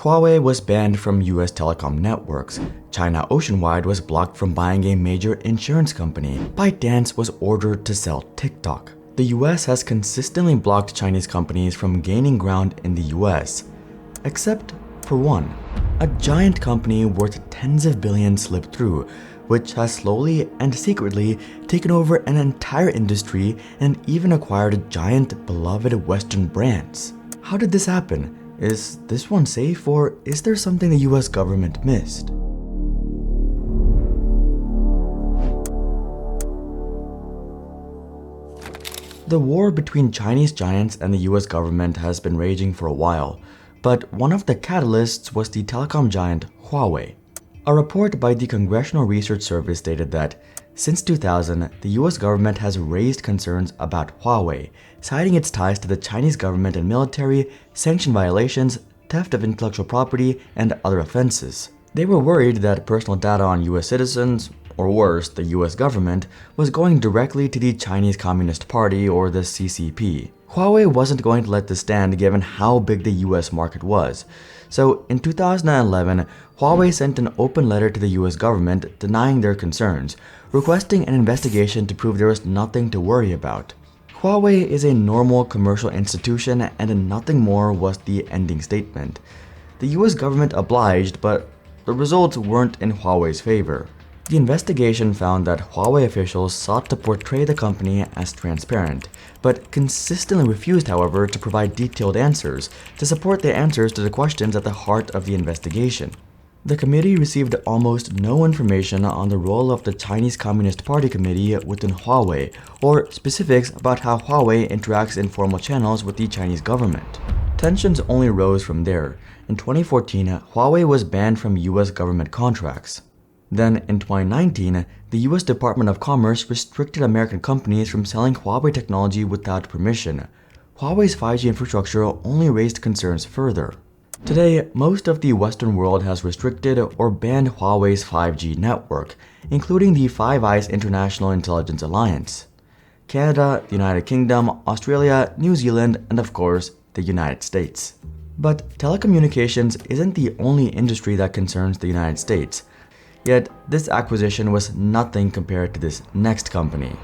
Huawei was banned from US telecom networks. China Oceanwide was blocked from buying a major insurance company. ByteDance was ordered to sell TikTok. The US has consistently blocked Chinese companies from gaining ground in the US. Except for one. A giant company worth tens of billions slipped through, which has slowly and secretly taken over an entire industry and even acquired giant beloved Western brands. How did this happen? Is this one safe, or is there something the US government missed? The war between Chinese giants and the US government has been raging for a while, but one of the catalysts was the telecom giant Huawei. A report by the Congressional Research Service stated that since 2000, the US government has raised concerns about Huawei, citing its ties to the Chinese government and military, sanction violations, theft of intellectual property, and other offenses. They were worried that personal data on US citizens, or worse, the US government, was going directly to the Chinese Communist Party or the CCP. Huawei wasn't going to let this stand given how big the US market was. So in 2011, Huawei sent an open letter to the US government denying their concerns, requesting an investigation to prove there was nothing to worry about. Huawei is a normal commercial institution and nothing more was the ending statement. The US government obliged, but the results weren't in Huawei's favor. The investigation found that Huawei officials sought to portray the company as transparent, but consistently refused, however, to provide detailed answers to support the answers to the questions at the heart of the investigation. The committee received almost no information on the role of the Chinese Communist Party Committee within Huawei, or specifics about how Huawei interacts in formal channels with the Chinese government. Tensions only rose from there. In 2014, Huawei was banned from US government contracts. Then, in 2019, the US Department of Commerce restricted American companies from selling Huawei technology without permission. Huawei's 5G infrastructure only raised concerns further. Today, most of the Western world has restricted or banned Huawei's 5G network, including the Five Eyes International Intelligence Alliance. Canada, the United Kingdom, Australia, New Zealand, and of course, the United States. But telecommunications isn't the only industry that concerns the United States. Yet, this acquisition was nothing compared to this next company.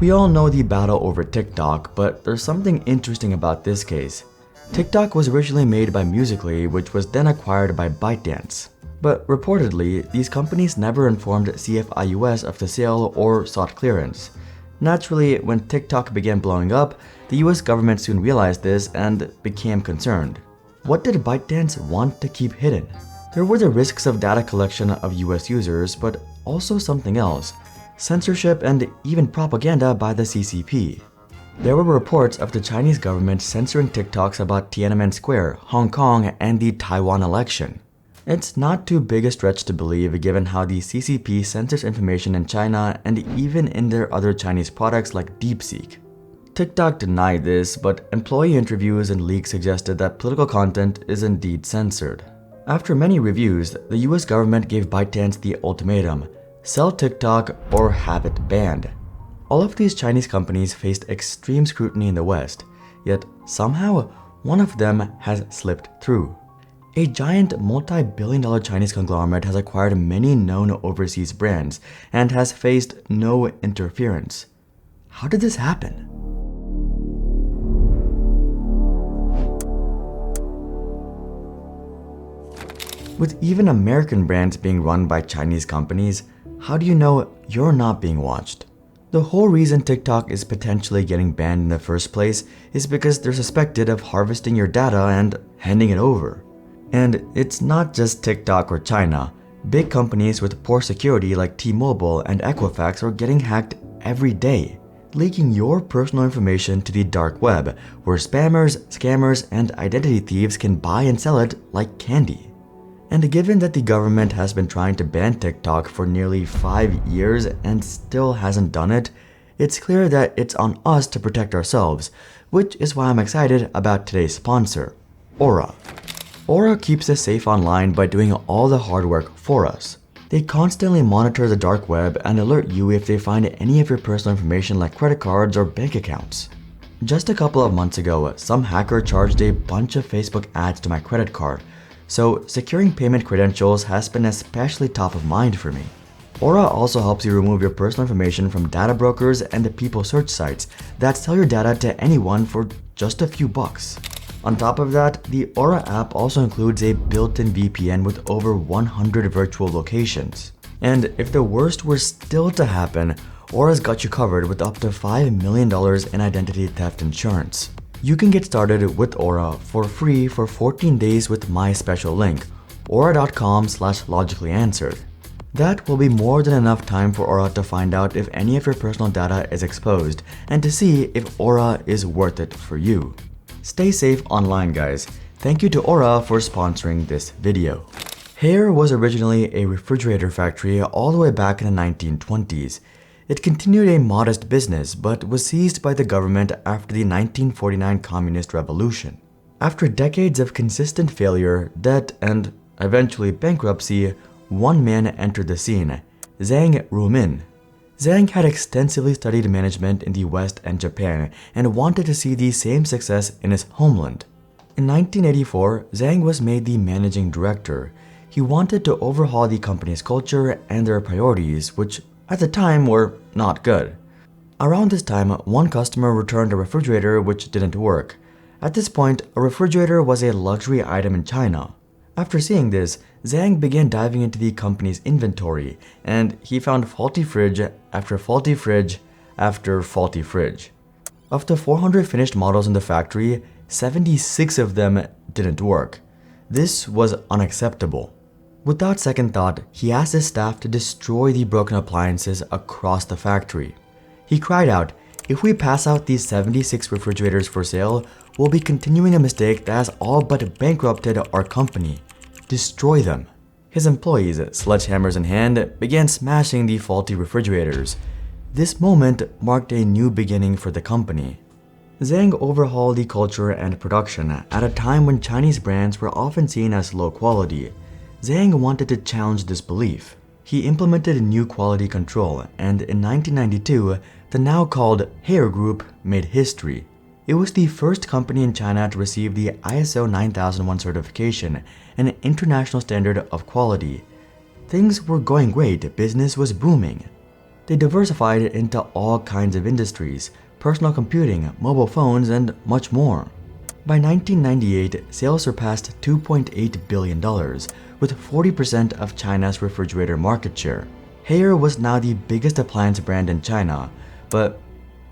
We all know the battle over TikTok, but there's something interesting about this case. TikTok was originally made by Musical.ly, which was then acquired by ByteDance. But reportedly, these companies never informed CFIUS of the sale or sought clearance. Naturally, when TikTok began blowing up, the US government soon realized this and became concerned. What did ByteDance want to keep hidden? There were the risks of data collection of US users, but also something else: censorship and even propaganda by the CCP. There were reports of the Chinese government censoring TikToks about Tiananmen Square, Hong Kong, and the Taiwan election. It's not too big a stretch to believe given how the CCP censors information in China and even in their other Chinese products like DeepSeek. TikTok denied this, but employee interviews and leaks suggested that political content is indeed censored. After many reviews, the US government gave ByteDance the ultimatum: sell TikTok or have it banned. All of these Chinese companies faced extreme scrutiny in the West, yet somehow one of them has slipped through. A giant multi-billion-dollar Chinese conglomerate has acquired many known overseas brands and has faced no interference. How did this happen? With even American brands being run by Chinese companies, how do you know you're not being watched? The whole reason TikTok is potentially getting banned in the first place is because they're suspected of harvesting your data and handing it over. And it's not just TikTok or China. Big companies with poor security like T-Mobile and Equifax are getting hacked every day, leaking your personal information to the dark web, where spammers, scammers, and identity thieves can buy and sell it like candy. And given that the government has been trying to ban TikTok for nearly 5 years and still hasn't done it, it's clear that it's on us to protect ourselves, which is why I'm excited about today's sponsor, Aura. Aura keeps us safe online by doing all the hard work for us. They constantly monitor the dark web and alert you if they find any of your personal information like credit cards or bank accounts. Just a couple of months ago, some hacker charged a bunch of Facebook ads to my credit card. so securing payment credentials has been especially top of mind for me. Aura also helps you remove your personal information from data brokers and the people search sites that sell your data to anyone for just a few bucks. On top of that, the Aura app also includes a built-in VPN with over 100 virtual locations. And if the worst were still to happen, Aura's got you covered with up to $5 million in identity theft insurance. You can get started with Aura for free for 14 days with my special link, aura.com/logicallyanswered. That will be more than enough time for Aura to find out if any of your personal data is exposed and to see if Aura is worth it for you. Stay safe online, guys. Thank you to Aura for sponsoring this video. Haier was originally a refrigerator factory all the way back in the 1920s. It continued a modest business but was seized by the government after the 1949 Communist Revolution. After decades of consistent failure, debt, and eventually bankruptcy, one man entered the scene, Zhang Ruimin. Zhang had extensively studied management in the West and Japan and wanted to see the same success in his homeland. In 1984, Zhang was made the managing director. He wanted to overhaul the company's culture and their priorities, which at the time were not good. Around this time, one customer returned a refrigerator which didn't work. At this point, a refrigerator was a luxury item in China. After seeing this, Zhang began diving into the company's inventory, and he found faulty fridge after faulty fridge after faulty fridge. Of the 400 finished models in the factory, 76 of them didn't work. This was unacceptable. Without second thought, he asked his staff to destroy the broken appliances across the factory. He cried out, "If we pass out these 76 refrigerators for sale, we'll be continuing a mistake that has all but bankrupted our company. Destroy them." His employees, sledgehammers in hand, began smashing the faulty refrigerators. This moment marked a new beginning for the company. Zhang overhauled the culture and production at a time when Chinese brands were often seen as low quality. Zhang wanted to challenge this belief. He implemented new quality control, and in 1992, the now called Haier Group made history. It was the first company in China to receive the ISO 9001 certification, an international standard of quality. Things were going great, business was booming. They diversified into all kinds of industries, personal computing, mobile phones, and much more. By 1998, sales surpassed $2.8 billion, with 40% of China's refrigerator market share. Haier was now the biggest appliance brand in China, but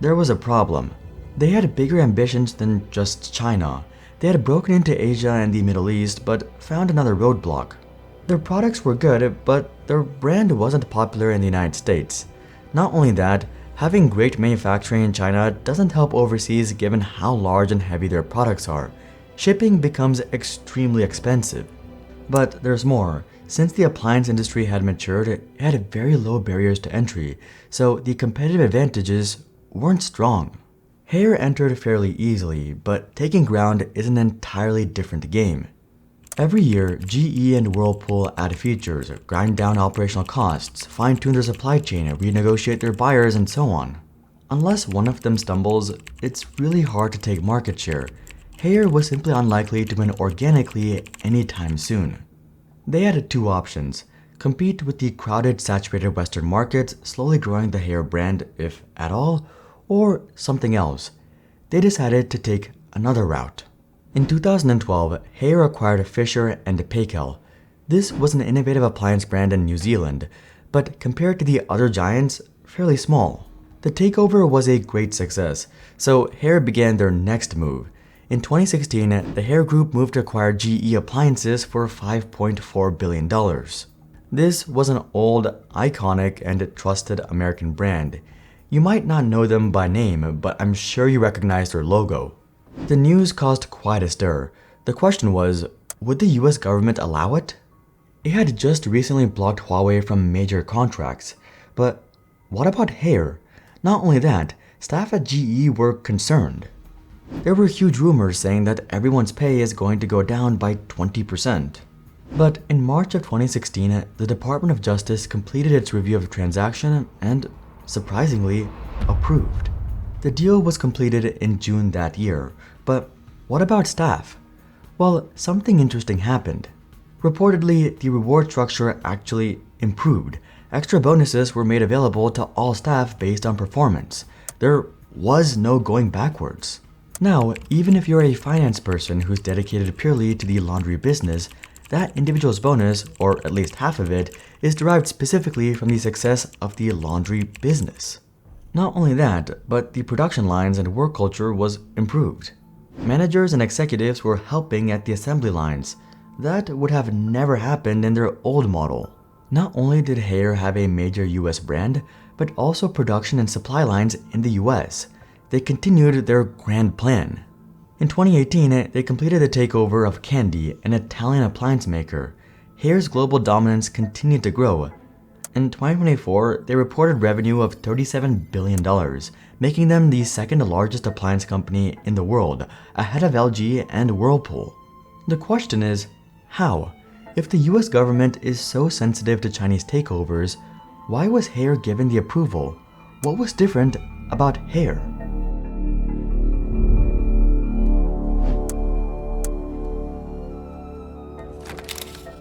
there was a problem. They had bigger ambitions than just China. They had broken into Asia and the Middle East, but found another roadblock. Their products were good, but their brand wasn't popular in the United States. Not only that, having great manufacturing in China doesn't help overseas given how large and heavy their products are. Shipping becomes extremely expensive. But there's more. Since the appliance industry had matured, it had very low barriers to entry, so the competitive advantages weren't strong. Haier entered fairly easily, but taking ground is an entirely different game. Every year, GE and Whirlpool add features, grind down operational costs, fine-tune their supply chain, renegotiate their buyers, and so on. Unless one of them stumbles, it's really hard to take market share. Haier was simply unlikely to win organically anytime soon. They had two options: compete with the crowded, saturated Western markets, slowly growing the Haier brand, if at all, or something else. They decided to take another route. In 2012, Haier acquired Fisher and Paykel. This was an innovative appliance brand in New Zealand, but compared to the other giants, fairly small. The takeover was a great success, so Haier began their next move. In 2016, the Haier Group moved to acquire GE Appliances for $5.4 billion. This was an old, iconic, and trusted American brand. You might not know them by name, but I'm sure you recognize their logo. The news caused quite a stir. The question was, would the US government allow it? It had just recently blocked Huawei from major contracts. But what about Haier? Not only that, staff at GE were concerned. There were huge rumors saying that everyone's pay is going to go down by 20%. But in March of 2016, the Department of Justice completed its review of the transaction and, surprisingly, approved. The deal was completed in June that year, but what about staff? Well, something interesting happened. Reportedly, the reward structure actually improved. Extra bonuses were made available to all staff based on performance. There was no going backwards. Now, even if you're a finance person who's dedicated purely to the laundry business, that individual's bonus, or at least half of it, is derived specifically from the success of the laundry business. Not only that, but the production lines and work culture was improved. Managers and executives were helping at the assembly lines. That would have never happened in their old model. Not only did Haier have a major US brand, but also production and supply lines in the US. They continued their grand plan. In 2018, they completed the takeover of Candy, an Italian appliance maker. Hair's global dominance continued to grow. In 2024, they reported revenue of $37 billion, making them the second largest appliance company in the world, ahead of LG and Whirlpool. The question is, how? If the US government is so sensitive to Chinese takeovers, why was Haier given the approval? What was different about Haier?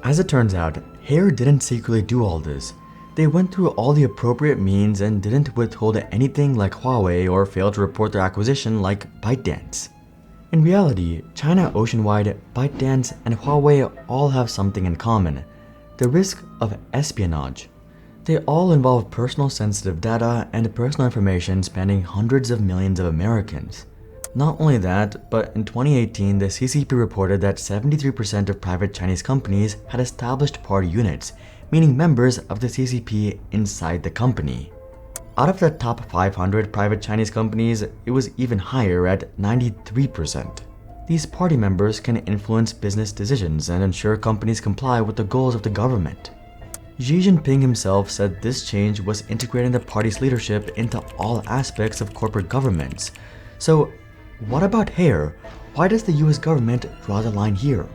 As it turns out, Haier didn't secretly do all this. They went through all the appropriate means and didn't withhold anything like Huawei or fail to report their acquisition like ByteDance. In reality, China Oceanwide, ByteDance, and Huawei all have something in common: the risk of espionage. They all involve personal sensitive data and personal information spanning hundreds of millions of Americans. Not only that, but in 2018, the CCP reported that 73% of private Chinese companies had established party units, meaning members of the CCP inside the company. Out of the top 500 private Chinese companies, it was even higher at 93%. These party members can influence business decisions and ensure companies comply with the goals of the government. Xi Jinping himself said this change was integrating the party's leadership into all aspects of corporate governments. So, what about Haier? Why does the US government draw the line here?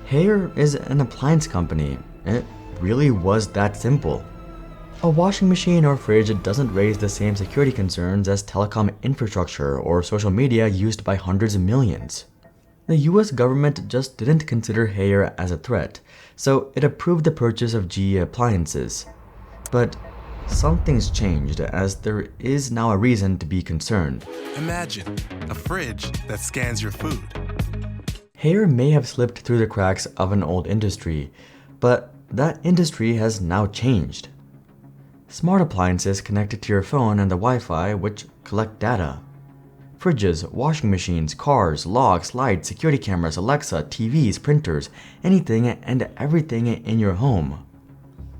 Haier is an appliance company. It really was that simple. A washing machine or fridge doesn't raise the same security concerns as telecom infrastructure or social media used by hundreds of millions. The US government just didn't consider Haier as a threat, so it approved the purchase of GE appliances. But something's changed, as there is now a reason to be concerned. Imagine a fridge that scans your food. Haier may have slipped through the cracks of an old industry, but that industry has now changed. Smart appliances connected to your phone and the Wi-Fi, which collect data. Fridges, washing machines, cars, locks, lights, security cameras, Alexa, TVs, printers, anything and everything in your home.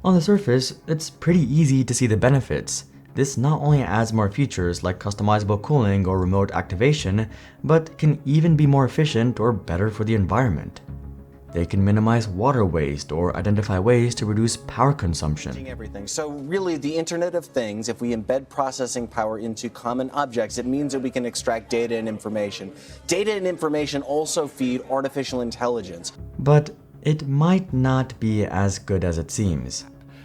On the surface, it's pretty easy to see the benefits. This not only adds more features like customizable cooling or remote activation, but can even be more efficient or better for the environment. They can minimize water waste or identify ways to reduce power consumption. Everything. So really, the Internet of Things, if we embed processing power into common objects, it means that we can extract data and information. Data and information also feed artificial intelligence. But it might not be as good as it seems.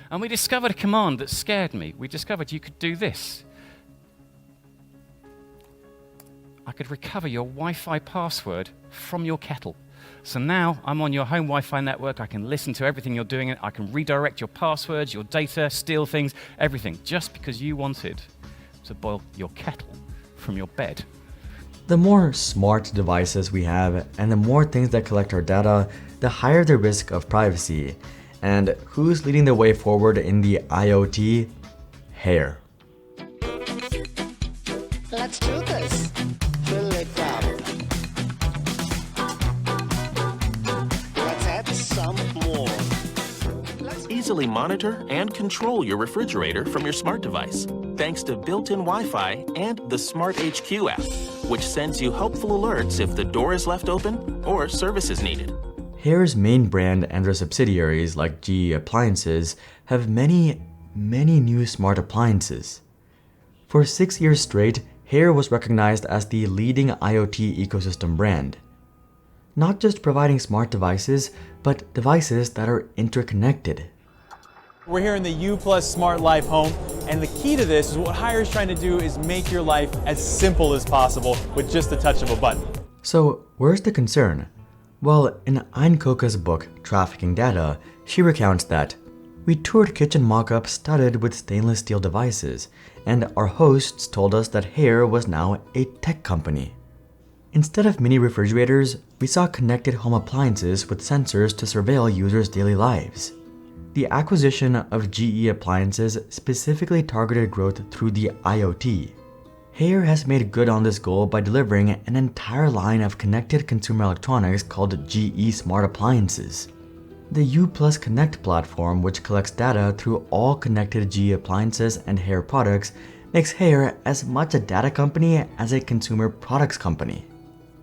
And we discovered a command that scared me. We discovered you could do this. I could recover your Wi-Fi password from your kettle. So now I'm on your home Wi-Fi network, I can listen to everything you're doing, I can redirect your passwords, your data, steal things, everything, just because you wanted to boil your kettle from your bed. The more smart devices we have and the more things that collect our data, the higher the risk of privacy. And who's leading the way forward in the IoT? Haier. Let's do this. Fill it up. Let's add some more. Easily monitor and control your refrigerator from your smart device, thanks to built-in Wi-Fi and the Smart HQ app, which sends you helpful alerts if the door is left open or service is needed. Hair's main brand and their subsidiaries like GE Appliances have many new smart appliances. For 6 years straight, Haier was recognized as the leading IoT ecosystem brand. Not just providing smart devices, but devices that are interconnected. We're here in the U+ Smart Life home, and the key to this is what Haier is trying to do is make your life as simple as possible with just the touch of a button. So where's the concern? Well, in Ayn Koka's book, Trafficking Data, she recounts that we toured kitchen mock-ups studded with stainless steel devices, and our hosts told us that Haier was now a tech company. Instead of mini refrigerators, we saw connected home appliances with sensors to surveil users' daily lives. The acquisition of GE Appliances specifically targeted growth through the IoT. Haier has made good on this goal by delivering an entire line of connected consumer electronics called GE Smart Appliances. The U+ Connect platform, which collects data through all connected GE Appliances and Haier products, makes Haier as much a data company as a consumer products company.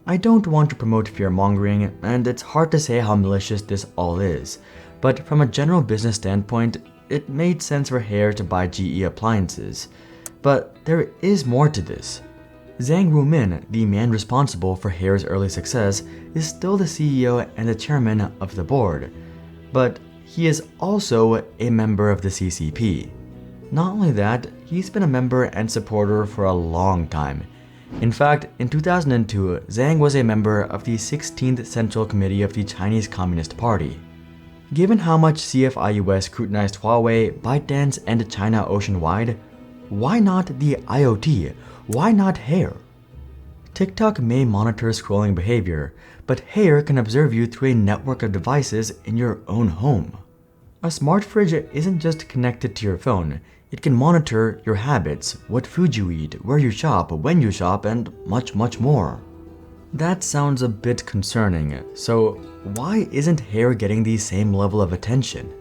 I don't want to promote fear-mongering, and it's hard to say how malicious this all is, but from a general business standpoint, it made sense for Haier to buy GE Appliances. But there is more to this. Zhang Rumin, the man responsible for Haier's early success, is still the CEO and the chairman of the board, but he is also a member of the CCP. Not only that, he's been a member and supporter for a long time. In fact, in 2002, Zhang was a member of the 16th Central Committee of the Chinese Communist Party. Given how much CFIUS scrutinized Huawei, ByteDance, and China ocean-wide, why not the IoT? Why not Haier? TikTok may monitor scrolling behavior, but Haier can observe you through a network of devices in your own home. A smart fridge isn't just connected to your phone. It can monitor your habits, what food you eat, where you shop, when you shop, and much, much more. That sounds a bit concerning, so why isn't Haier getting the same level of attention?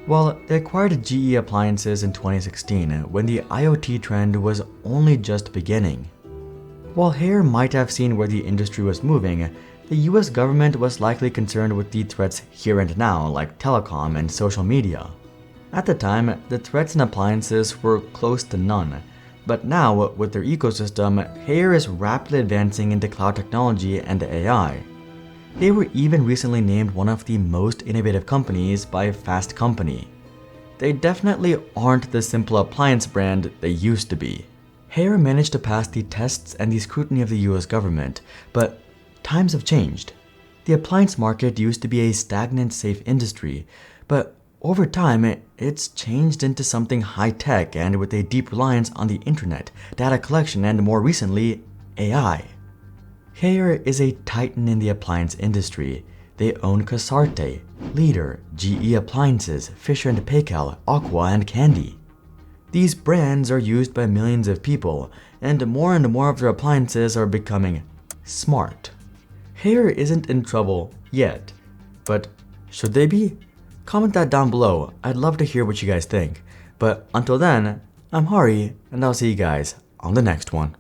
Well, they acquired GE Appliances in 2016 when the IoT trend was only just beginning. While Haier might have seen where the industry was moving, the US government was likely concerned with the threats here and now like telecom and social media. At the time, the threats in appliances were close to none, but now, with their ecosystem, Haier is rapidly advancing into cloud technology and AI. They were even recently named one of the most innovative companies by Fast Company. They definitely aren't the simple appliance brand they used to be. Haier managed to pass the tests and the scrutiny of the US government, but times have changed. The appliance market used to be a stagnant, safe industry, but over time, it's changed into something high-tech and with a deep reliance on the internet, data collection, and more recently, AI. Haier is a titan in the appliance industry. They own Casarte, Leader, GE Appliances, Fisher & Paykel, Aqua, and Candy. These brands are used by millions of people, and more of their appliances are becoming smart. Haier isn't in trouble yet, but should they be? Comment that down below. I'd love to hear what you guys think. But until then, I'm Hari, and I'll see you guys on the next one.